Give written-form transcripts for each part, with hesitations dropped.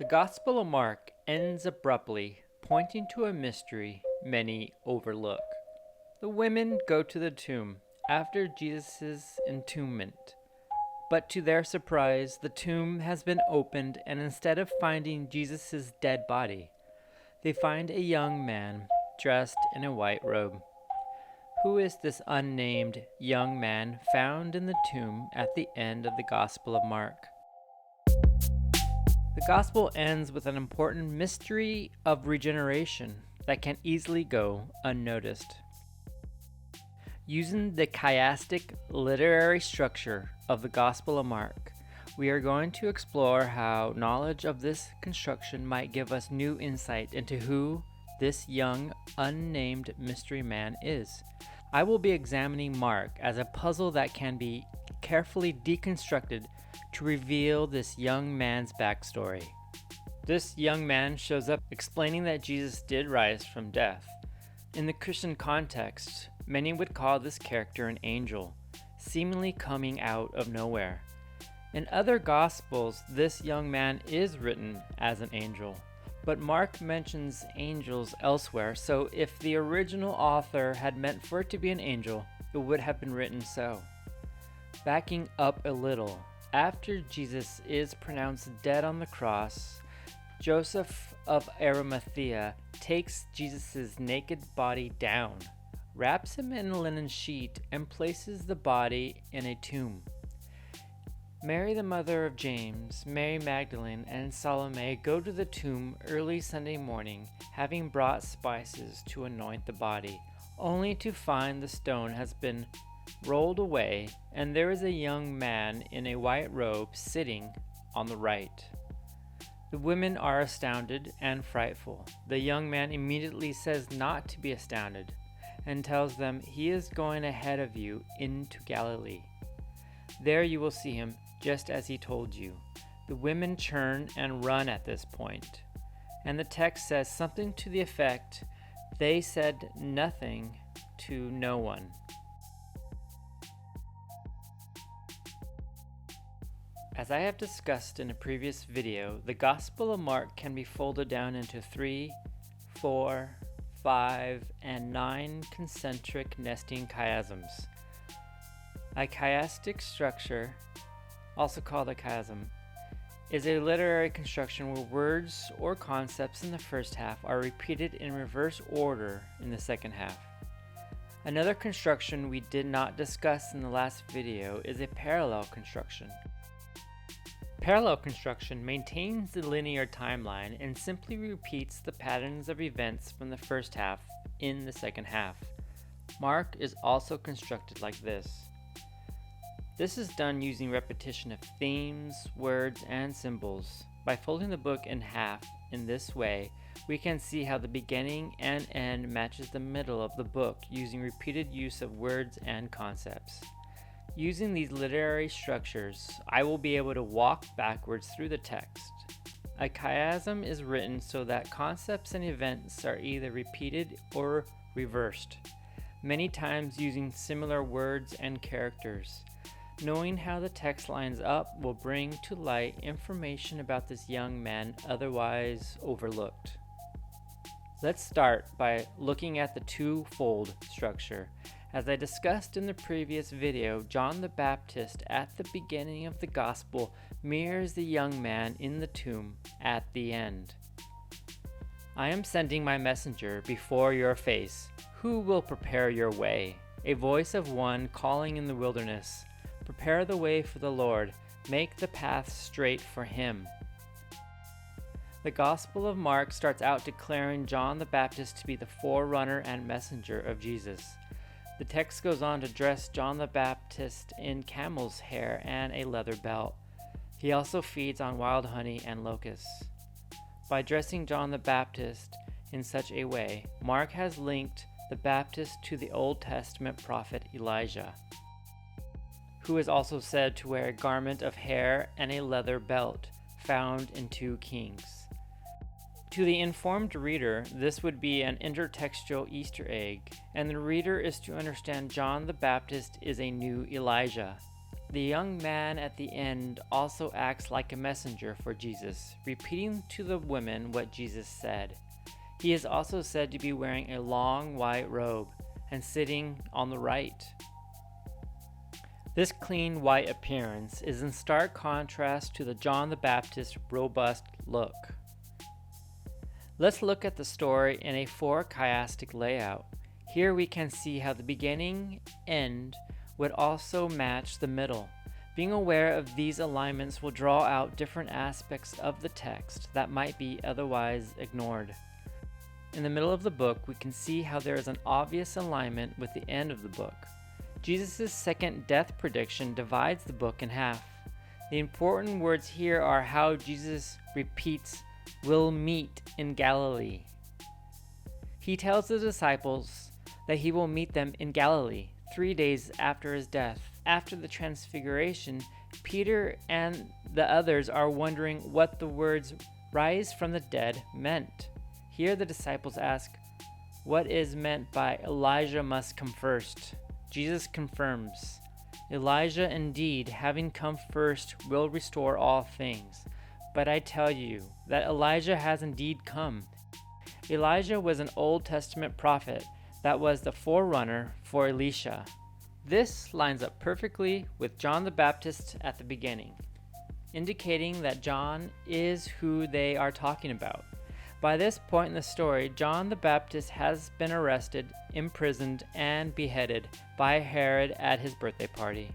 The Gospel of Mark ends abruptly, pointing to a mystery many overlook. The women go to the tomb after Jesus' entombment, but to their surprise, the tomb has been opened, and instead of finding Jesus' dead body, they find a young man dressed in a white robe. Who is this unnamed young man found in the tomb at the end of the Gospel of Mark? The Gospel ends with an important mystery of regeneration that can easily go unnoticed. Using the chiastic literary structure of the Gospel of Mark, we are going to explore how knowledge of this construction might give us new insight into who this young, unnamed mystery man is. I will be examining Mark as a puzzle that can be carefully deconstructed to reveal this young man's backstory. This young man shows up explaining that Jesus did rise from death. In the Christian context, many would call this character an angel, seemingly coming out of nowhere. In other Gospels, this young man is written as an angel, but Mark mentions angels elsewhere, so if the original author had meant for it to be an angel, it would have been written so. Backing up a little, after Jesus is pronounced dead on the cross, Joseph of Arimathea takes Jesus' naked body down, wraps him in a linen sheet, and places the body in a tomb. Mary, the mother of James, Mary Magdalene, and Salome go to the tomb early Sunday morning, having brought spices to anoint the body, only to find the stone has been rolled away, and there is a young man in a white robe sitting on the right. The women are astounded and frightful. The young man immediately says not to be astounded, and tells them he is going ahead of you into Galilee. There you will see him, just as he told you. The women turn and run at this point, and the text says something to the effect, they said nothing to no one. As I have discussed in a previous video, the Gospel of Mark can be folded down into 3, 4, 5, and 9 concentric nesting chiasms. A chiastic structure, also called a chiasm, is a literary construction where words or concepts in the first half are repeated in reverse order in the second half. Another construction we did not discuss in the last video is a parallel construction. Parallel construction maintains the linear timeline and simply repeats the patterns of events from the first half in the second half. Mark is also constructed like this. This is done using repetition of themes, words, and symbols. By folding the book in half in this way, we can see how the beginning and end matches the middle of the book using repeated use of words and concepts. Using these literary structures, I will be able to walk backwards through the text. A chiasm is written so that concepts and events are either repeated or reversed, many times using similar words and characters. Knowing how the text lines up will bring to light information about this young man otherwise overlooked. Let's start by looking at the two-fold structure. As I discussed in the previous video, John the Baptist at the beginning of the Gospel mirrors the young man in the tomb at the end. I am sending my messenger before your face, who will prepare your way? A voice of one calling in the wilderness. Prepare the way for the Lord, make the path straight for him. The Gospel of Mark starts out declaring John the Baptist to be the forerunner and messenger of Jesus. The text goes on to dress John the Baptist in camel's hair and a leather belt. He also feeds on wild honey and locusts. By dressing John the Baptist in such a way, Mark has linked the Baptist to the Old Testament prophet Elijah, who is also said to wear a garment of hair and a leather belt, found in 2 Kings. To the informed reader, this would be an intertextual Easter egg, and the reader is to understand John the Baptist is a new Elijah. The young man at the end also acts like a messenger for Jesus, repeating to the women what Jesus said. He is also said to be wearing a long white robe and sitting on the right. This clean white appearance is in stark contrast to the John the Baptist's robust look. Let's look at the story in a four-chiastic layout. Here we can see how the beginning, end would also match the middle. Being aware of these alignments will draw out different aspects of the text that might be otherwise ignored. In the middle of the book, we can see how there is an obvious alignment with the end of the book. Jesus' second death prediction divides the book in half. The important words here are how Jesus repeats, "will meet in Galilee." He tells the disciples that he will meet them in Galilee 3 days after his death. After the transfiguration, Peter and the others are wondering what the words "rise from the dead" meant. Here the disciples ask, what is meant by "Elijah must come first?" Jesus confirms, "Elijah indeed, having come first, will restore all things. But I tell you that Elijah has indeed come." Elijah was an Old Testament prophet that was the forerunner for Elisha. This lines up perfectly with John the Baptist at the beginning, indicating that John is who they are talking about. By this point in the story, John the Baptist has been arrested, imprisoned, and beheaded by Herod at his birthday party.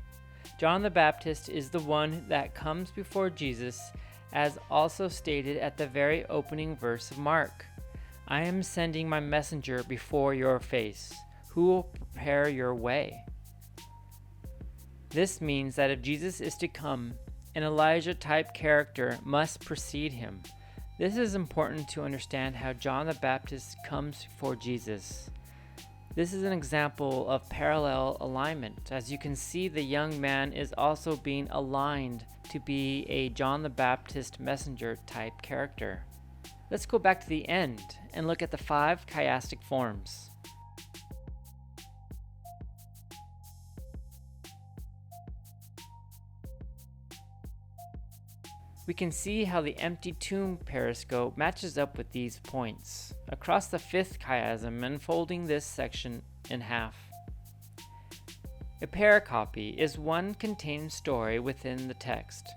John the Baptist is the one that comes before Jesus, as also stated at the very opening verse of Mark. "I am sending my messenger before your face, who will prepare your way." This means that if Jesus is to come, an Elijah-type character must precede him. This is important to understand how John the Baptist comes before Jesus. This is an example of parallel alignment. As you can see, the young man is also being aligned to be a John the Baptist messenger type character. Let's go back to the end and look at the 5 chiastic forms. We can see how the empty tomb periscope matches up with these points across the 5th chiasm, unfolding this section in half. A pericopy is one contained story within the text.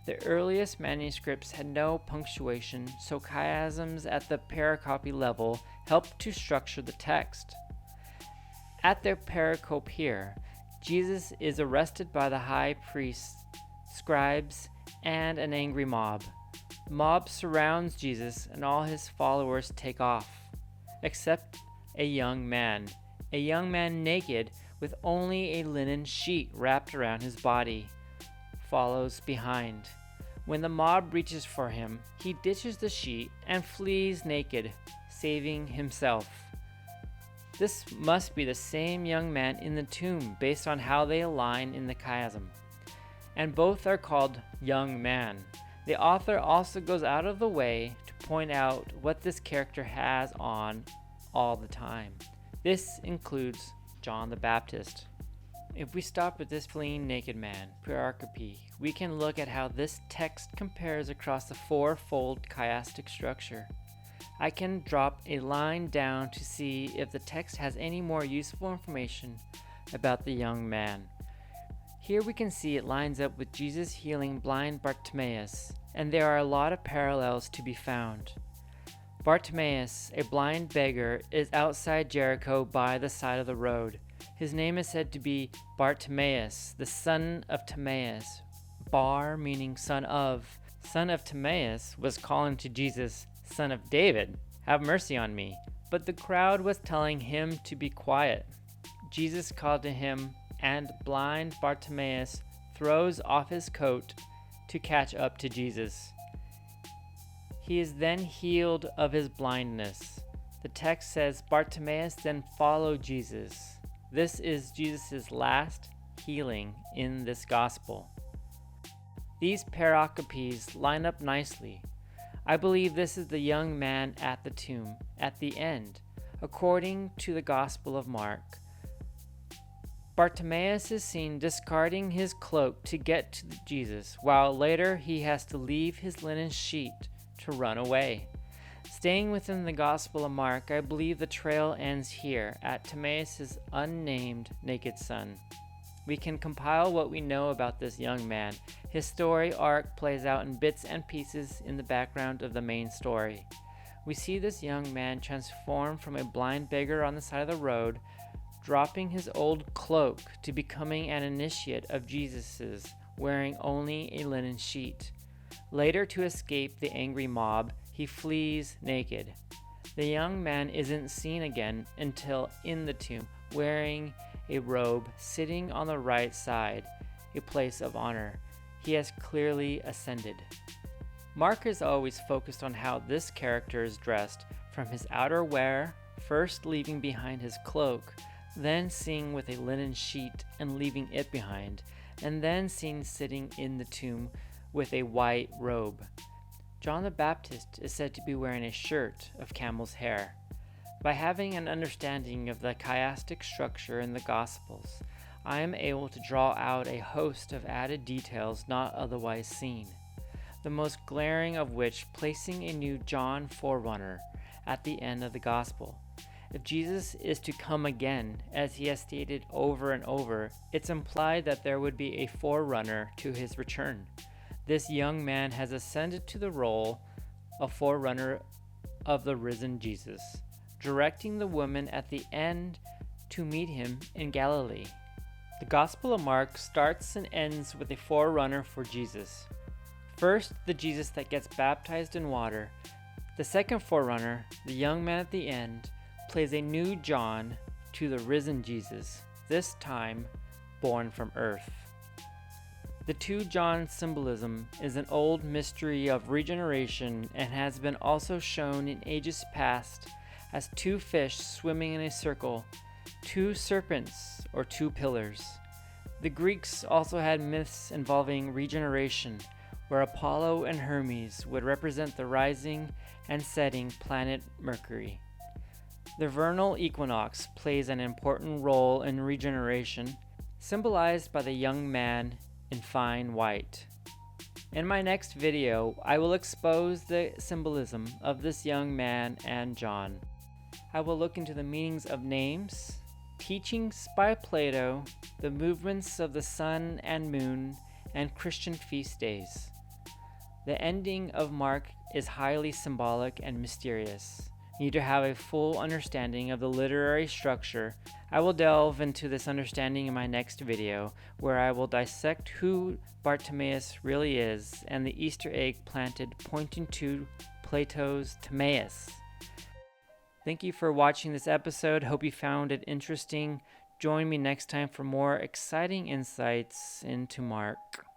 The earliest manuscripts had no punctuation, so chiasms at the pericopy level help to structure the text. At their pericope here, Jesus is arrested by the high priests, scribes, and an angry mob. The mob surrounds Jesus and all his followers take off, except a young man naked with only a linen sheet wrapped around his body, follows behind. When the mob reaches for him, he ditches the sheet and flees naked, saving himself. This must be the same young man in the tomb based on how they align in the chiasm, and both are called young man. The author also goes out of the way to point out what this character has on all the time. This includes John the Baptist. If we stop with this fleeing naked man, pericope, we can look at how this text compares across the 4-fold chiastic structure. I can drop a line down to see if the text has any more useful information about the young man. Here we can see it lines up with Jesus healing blind Bartimaeus, and there are a lot of parallels to be found. Bartimaeus, a blind beggar, is outside Jericho by the side of the road. His name is said to be Bartimaeus, the son of Timaeus. Bar meaning son of. Son of Timaeus was calling to Jesus, "Son of David, have mercy on me." But the crowd was telling him to be quiet. Jesus called to him, and blind Bartimaeus throws off his coat to catch up to Jesus. He is then healed of his blindness. The text says Bartimaeus then followed Jesus. This is Jesus' last healing in this gospel. These pericopes line up nicely. I believe this is the young man at the tomb at the end, according to the Gospel of Mark. Bartimaeus is seen discarding his cloak to get to Jesus, while later he has to leave his linen sheet to run away. Staying within the Gospel of Mark, I believe the trail ends here at Timaeus' unnamed naked son. We can compile what we know about this young man. His story arc plays out in bits and pieces in the background of the main story. We see this young man transform from a blind beggar on the side of the road, dropping his old cloak to becoming an initiate of Jesus's, wearing only a linen sheet. Later, to escape the angry mob, he flees naked. The young man isn't seen again until in the tomb, wearing a robe, sitting on the right side, a place of honor. He has clearly ascended. Mark is always focused on how this character is dressed, from his outer wear, first leaving behind his cloak, then seen with a linen sheet and leaving it behind, and then seen sitting in the tomb with a white robe. John the Baptist is said to be wearing a shirt of camel's hair. By having an understanding of the chiastic structure in the Gospels, I am able to draw out a host of added details not otherwise seen, the most glaring of which placing a new John forerunner at the end of the Gospel. If Jesus is to come again, as he has stated over and over, it's implied that there would be a forerunner to his return. This young man has ascended to the role of forerunner of the risen Jesus, directing the woman at the end to meet him in Galilee. The Gospel of Mark starts and ends with a forerunner for Jesus. First, the Jesus that gets baptized in water. The second forerunner, the young man at the end, plays a new John to the risen Jesus, this time born from earth. The two John symbolism is an old mystery of regeneration and has been also shown in ages past as two fish swimming in a circle, two serpents, or two pillars. The Greeks also had myths involving regeneration, where Apollo and Hermes would represent the rising and setting planet Mercury. The vernal equinox plays an important role in regeneration, symbolized by the young man in fine white. In my next video, I will expose the symbolism of this young man and John. I will look into the meanings of names, teachings by Plato, the movements of the sun and moon, and Christian feast days. The ending of Mark is highly symbolic and mysterious. You need to have a full understanding of the literary structure. I will delve into this understanding in my next video, where I will dissect who Bartimaeus really is and the Easter egg planted pointing to Plato's Timaeus. Thank you for watching this episode. Hope you found it interesting. Join me next time for more exciting insights into Mark.